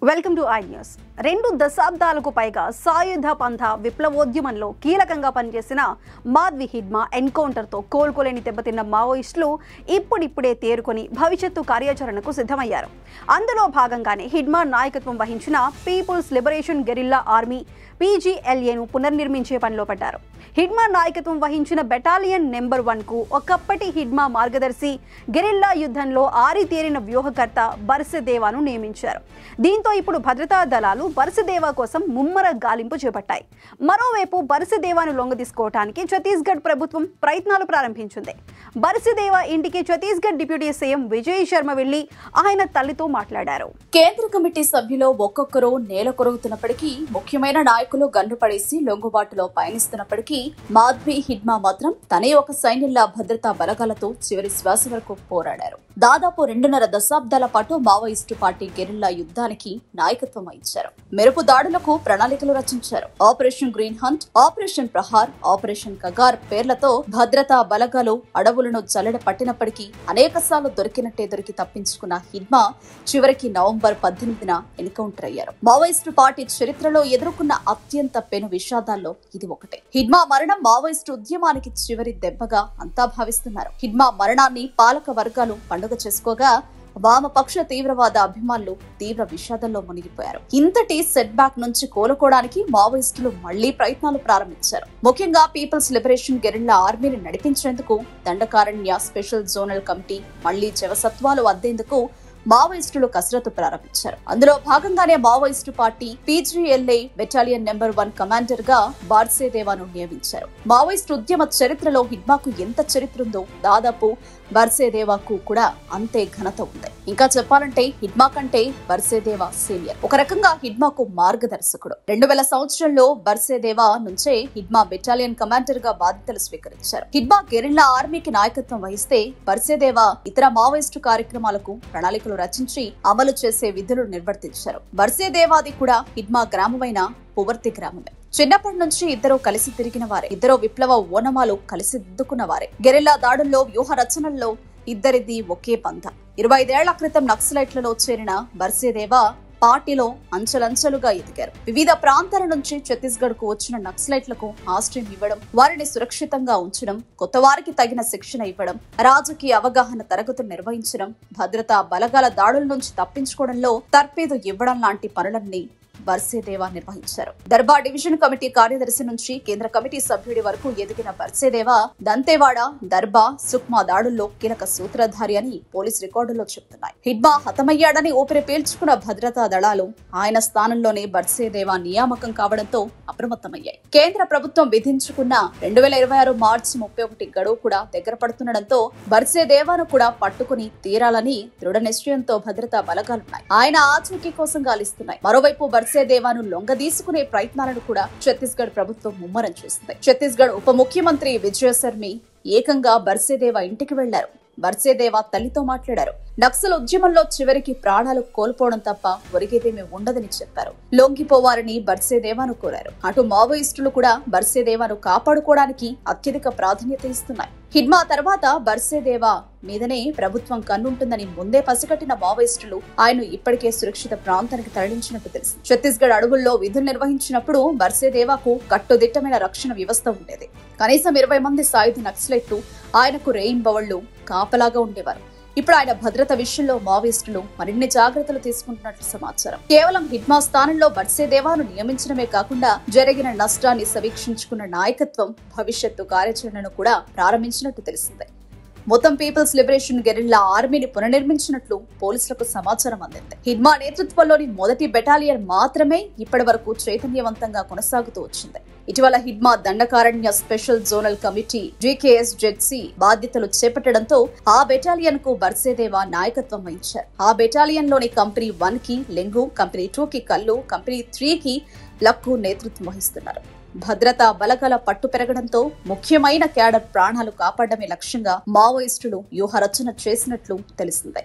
Welcome to I news. 2 దశాబ్దాలకు పైగా సాయుధ పంథ విప్లవోద్యమంలో కీలకంగా పనిచేసిన మాధవి హిడ్మా ఎన్కౌంటర్తో కోలుకోలేని దెబ్బతిన్న మావోయిస్టులు ఇప్పుడిప్పుడే తేరుకొని భవిష్యత్తు కార్యాచరణకు సిద్ధమయ్యారు. అందులో భాగంగానే హిడ్మా నాయకత్వం వహించిన పీపుల్స్ లిబరేషన్ గెరిల్లా ఆర్మీ PGLAను పునర్నిర్మించే పనిలో పడ్డారు. హిడ్మా నాయకత్వం వహించిన బెటాలియన్ నెంబర్ 1కు ఒకప్పటి హిడ్మా మార్గదర్శి గెరిల్లా యుద్ధంలో ఆరితేరిన వ్యూహకర్త బర్సెదేవాను నియమించారు. దీంతో ఇప్పుడు భద్రతా దళాలు బర్సెదేవా కోసం ముమ్మర గాలింపు చేపట్టాయి. మరోవైపు బర్సెదేవాను లొంగదీసుకోవడానికి ఛత్తీస్గఢ్ ప్రభుత్వం ప్రయత్నాలు ప్రారంభించింది. బర్సెదేవా ఇంటికి ఛత్తీస్గఢ్ డిప్యూటీ సీఎం విజయ్ శర్మ వెళ్లి ఆయన తల్లితో మాట్లాడారు. కేంద్ర కమిటీ సభ్యులు ఒక్కొక్కరు నేల కొరుగుతున్నప్పటికీ, ముఖ్యమైన నాయకులు గన్ను పడేసి లొంగుబాటులో పయనిస్తున్నప్పటికీ మాధవి హిడ్మా మాత్రం తనే ఒక సైన్యంలా భద్రతా బలగాలతో చివరి శ్వాస వరకు పోరాడారు. దాదాపు 2.5 దశాబ్దాల పాటు మావోయిస్టు పార్టీ గెరిల్లా యుద్ధానికి నాయకత్వం వహించారు. మెరుపు దాడులకు ప్రణాళికలు రచించారు. Operation green hunt, operation Prahar, operation Kagar పేర్లతో భద్రతా బలగాలు అడవులను జల్లెడ పట్టినప్పటికీ అనేకసార్లు దొరికి తప్పించుకున్న హిడ్మా చివరికి నవంబర్ 18న ఎన్కౌంటర్ అయ్యారు. మావోయిస్టు పార్టీ చరిత్రలో ఎదుర్కొన్న అత్యంత పెను విషాదాల్లో ఇది ఒకటే. హిడ్మా మరణం మావోయిస్టు ఉద్యమానికి చివరి దెబ్బగా అంతా భావిస్తున్నారు. హిడ్మా మరణాన్ని పాలక వర్గాలు పండుగ చేసుకోగా, వామపక్ష తీవ్రవాద అభిమానులు తీవ్ర విషాదంలో మునిగిపోయారు. ఇంతటి సెట్ బ్యాక్ నుంచి కోలుకోవడానికి మావోయిస్టులు మళ్లీ ప్రయత్నాలు ప్రారంభించారు. ముఖ్యంగా పీపుల్స్ లిబరేషన్ గెరిల్లా ఆర్మీని నడిపించేందుకు దండకారణ్య స్పెషల్ జోనల్ కమిటీ మళ్లీ జవసత్వాలు అద్దేందుకు మావోయిస్టులు కసరత్తు ప్రారంభించారు. అందులో భాగంగానే maoist party PGLA battalion number 1 commander గా బర్సెదేవాను నియమించారు. మావోయిస్టు ఉద్యమ చరిత్రలో హిడ్మాకు ఎంత చరిత్ర ఉందో దాదాపు బర్సెదేవాకు కూడా అంతే ఘనత ఉంది. ఇంకా చెప్పాలంటే హిడ్మా కంటే బర్సెదేవా సీనియర్. ఒక రకంగా హిడ్మాకు మార్గదర్శకుడు. 2000 సంవత్సరంలో బర్సెదేవా నుంచే హిడ్మా బెటాలియన్ కమాండర్ గా బాధ్యతలు స్వీకరించారు. హిడ్మా గెరిల్లా ఆర్మీకి నాయకత్వం వహిస్తే బర్సెదేవా ఇతర మావోయిస్టు కార్యక్రమాలకు ప్రణాళికలు రచించి అమలు చేసే విధులు నిర్వర్తించారు. బర్సెదేవాది కూడా హిడ్మా గ్రామమైన పువర్తి గ్రామమే. చిన్నప్పటి నుంచి ఇద్దరు కలిసి తిరిగిన వారే. ఇద్దరు విప్లవ ఓనమాలు కలిసి దిద్దుకున్న వారే. గెరిల్లా దాడుల్లో, వ్యూహ రచనల్లో ఇద్దరిది ఒకే పంథ. 25 ఏళ్ల క్రితం నక్సలైట్లలో చేరిన బర్సెదేవా పార్టీలో అంచెలంచెలుగా ఎదిగారు. వివిధ ప్రాంతాల నుంచి ఛత్తీస్గఢ్ కు వచ్చిన నక్సలైట్లకు ఆశ్రయం ఇవ్వడం, వారిని సురక్షితంగా ఉంచడం, కొత్త వారికి తగిన శిక్షణ ఇవ్వడం, రాజకీయ అవగాహన తరగతులు నిర్వహించడం, భద్రతా బలగాల దాడుల నుంచి తప్పించుకోవడంలో తర్ఫీదు ఇవ్వడం లాంటి పనులన్నీ బర్సెదేవా నిర్వహించారు. దర్బా డివిజన్ కమిటీ కార్యదర్శి నుంచి కేంద్ర కమిటీ సభ్యుడి వరకు ఎదిగిన బర్సెదేవా దంతేవాడ, దర్బా, సుక్మా దాడుల్లో కీలక సూత్రధారి అని పోలీస్ రికార్డుల్లో చెబుతున్నాయి. హిడ్మా హతమయ్యాడని ఊపిరి పీల్చుకున్న భద్రతా దళాలు ఆయన స్థానంలోనే బర్సెదేవా నియామకం కావడంతో అప్రమత్తమయ్యాయి. కేంద్ర ప్రభుత్వం విధించుకున్న 2026 మార్చి 31 గడువు కూడా దగ్గర పడుతుండటంతో బర్సెదేవాను కూడా పట్టుకుని తీరాలని దృఢ నిశ్చయంతో భద్రతా బలగాలున్నాయి. ఆయన ఆచూకీ కోసం గాలిస్తున్నాయి. మరోవైపు బర్సెదేవాను లొంగదీసుకునే ప్రయత్నాలను కూడా ఛత్తీస్గఢ్ ప్రభుత్వం ముమ్మరం చేసింది. ఛత్తీస్గఢ్ ఉప ముఖ్యమంత్రి విజయ్ శర్మ ఏకంగా బర్సెదేవా ఇంటికి వెళ్లారు. బర్సెదేవా తల్లితో మాట్లాడారు. నక్సల్ ఉద్యమంలో చివరికి ప్రాణాలు కోల్పోవడం తప్ప ఒరిగేదేమీ ఉండదని చెప్పారు. లొంగిపోవాలని బర్సెదేవాను కోరారు. అటు మావోయిస్టులు కూడా బర్సెదేవాను కాపాడుకోవడానికి అత్యధిక ప్రాధాన్యత ఇస్తున్నాయి. హిడ్మా తర్వాత బర్సెదేవా మీదనే ప్రభుత్వం కన్నుంటుందని ముందే పసిగట్టిన మావోయిస్టులు ఆయన ఇప్పటికే సురక్షిత ప్రాంతానికి తరలించినట్టు తెలుసు. ఛత్తీస్గఢ్ అడవుల్లో విధులు నిర్వహించినప్పుడు బర్సెదేవాకు కట్టుదిట్టమైన రక్షణ వ్యవస్థ ఉండేది. కనీసం 20 మంది సాయుధ నక్సలైట్లు ఆయనకు రెయిన్బవళ్లు కాపలాగా ఉండేవారు. ఇప్పుడు ఆయన భద్రత విషయంలో మావోయిస్టులు మరిన్ని జాగ్రత్తలు తీసుకుంటున్నట్లు సమాచారం. కేవలం హిడ్మా స్థానంలో బర్సెదేవాను నియమించడమే కాకుండా జరిగిన నష్టాన్ని సమీక్షించుకున్న నాయకత్వం భవిష్యత్తు కార్యాచరణను కూడా ప్రారంభించినట్టు తెలిసింది. మొత్తం పీపుల్స్ లిబరేషన్ గెరిల్లా ఆర్మీని పునర్నిర్మించినట్లు పోలీసులకు సమాచారం అందింది. హిడ్మా నేతృత్వంలోని మొదటి బెటాలియన్ మాత్రమే ఇప్పటి వరకు చైతన్యవంతంగా కొనసాగుతూ వచ్చింది. ఇటీవల Hidma Dandakaranya special zonal committee GKSJC బాధ్యతలు చేపట్టడంతో ఆ బెటాలియన్ కు బర్సెదేవా నాయకత్వం వహించారు. ఆ బెటాలియన్ లోని కంపెనీ 1 కి లెంగు, కంపెనీ 2 కి కల్లు, కంపెనీ 3 కి లక్కు నేతృత్వం వహిస్తున్నారు. భద్రతా బలగాల పట్టు పెరగడంతో ముఖ్యమైన క్యాడర్ ప్రాణాలు కాపాడమే లక్ష్యంగా మావోయిస్టులు వ్యూహ రచన చేసినట్లు తెలిసింది.